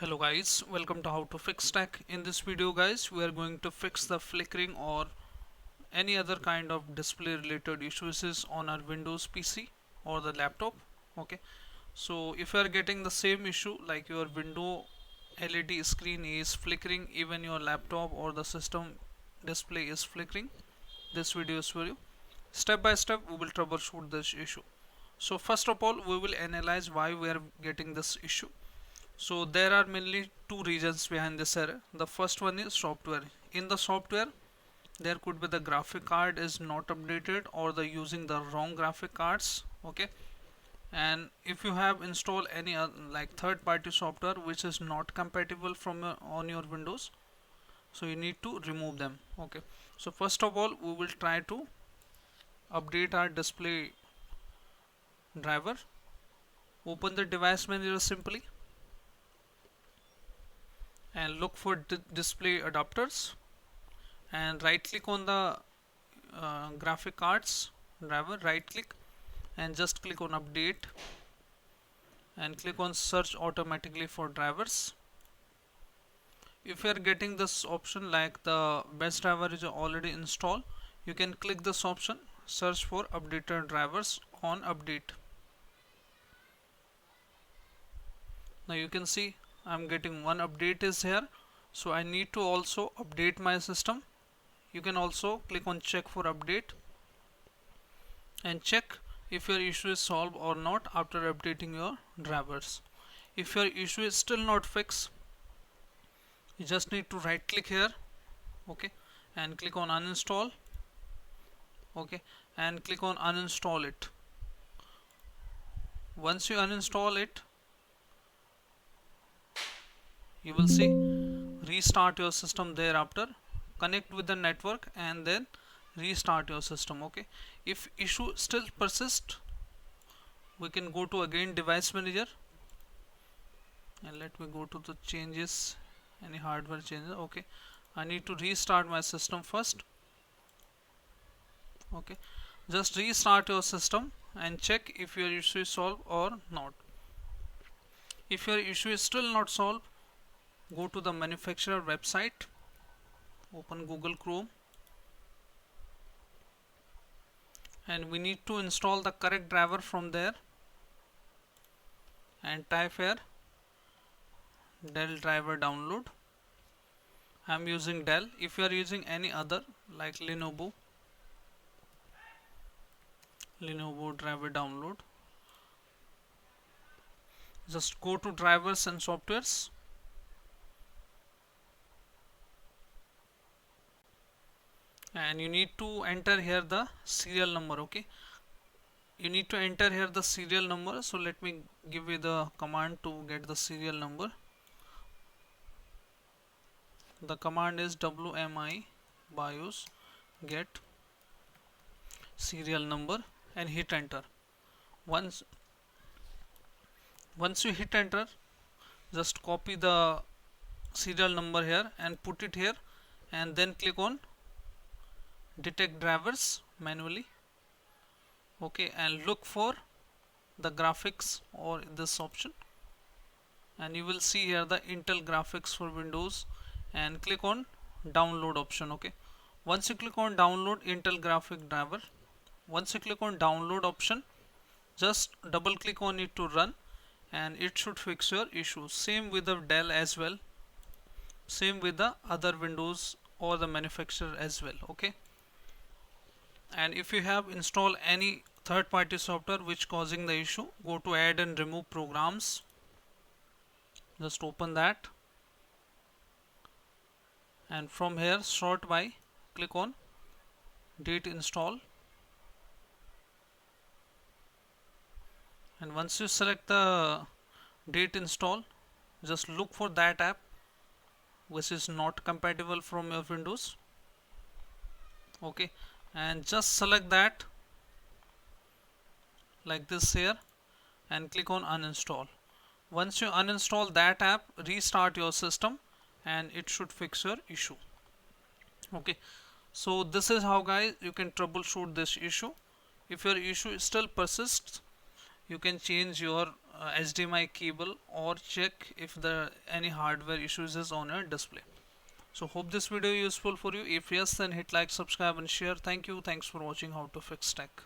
Hello guys, welcome to How to Fix Tech. In this video guys, we are going to fix the flickering or any other kind of display related issues on our Windows PC or the laptop. Okay, so if you are getting the same issue like your window LED screen is flickering, even your laptop or the system display is flickering, this video is for you. Step by step we will troubleshoot this issue. So first of all, we will analyze why we are getting this issue. So there are mainly two reasons behind this error. The first one is software. In the software, there could be the graphic card is not updated or the using the wrong graphic cards. Okay, and if you have installed any other, like third-party software which is not compatible from on your Windows, so you need to remove them. Okay, so first of all, we will try to update our display driver. Open the device manager simply and look for display adapters and right click on the graphic cards driver, right click and just click on update and click on search automatically for drivers. If you are getting this option like the best driver is already installed, you can click this option, search for updated drivers on update. Now you can see I'm getting one update is here, so I need to also update my system. You can also click on check for update and check if your issue is solved or not after updating your drivers. If your issue is still not fixed, you just need to right click here, okay, and click on uninstall, okay, and click on uninstall it. Once you uninstall it, you will see restart your system thereafter, connect with the network and then restart your system. Okay, if issue still persists, we can go to again device manager and let me go to the changes, any hardware changes. Okay, I need to restart my system first. Okay, just restart your system and check if your issue is solved or not. If your issue is still not solved, go to the manufacturer website, open Google Chrome, and we need to install the correct driver from there and type here Dell driver download. I am using Dell. If you are using any other like Lenovo driver download, just go to drivers and softwares and you need to enter here the serial number. Okay, you need to enter here the serial number, so let me give you the command to get the serial number. The command is wmi bios get serial number and hit enter. Once you hit enter, just copy the serial number here and put it here and then click on detect drivers manually. Okay, and look for the graphics or this option and you will see here the Intel graphics for Windows and click on download option. Okay, once you click on download Intel graphic driver, once you click on download option, just double click on it to run and it should fix your issue. Same with the Dell as well, same with the other Windows or the manufacturer as well. Okay, and if you have installed any third-party software which causing the issue, go to add and remove programs, just open that and from here sort by, click on date install and once you select the date install, just look for that app which is not compatible from your Windows. Okay, and just select that like this here and click on uninstall. Once you uninstall that app, restart your system and it should fix your issue. Okay, so this is how guys you can troubleshoot this issue. If your issue still persists, you can change your HDMI cable or check if the any hardware issues is on your display. So hope this video is useful for you. If yes, then hit like, subscribe and share. Thank you. Thanks for watching How to Fix Tech.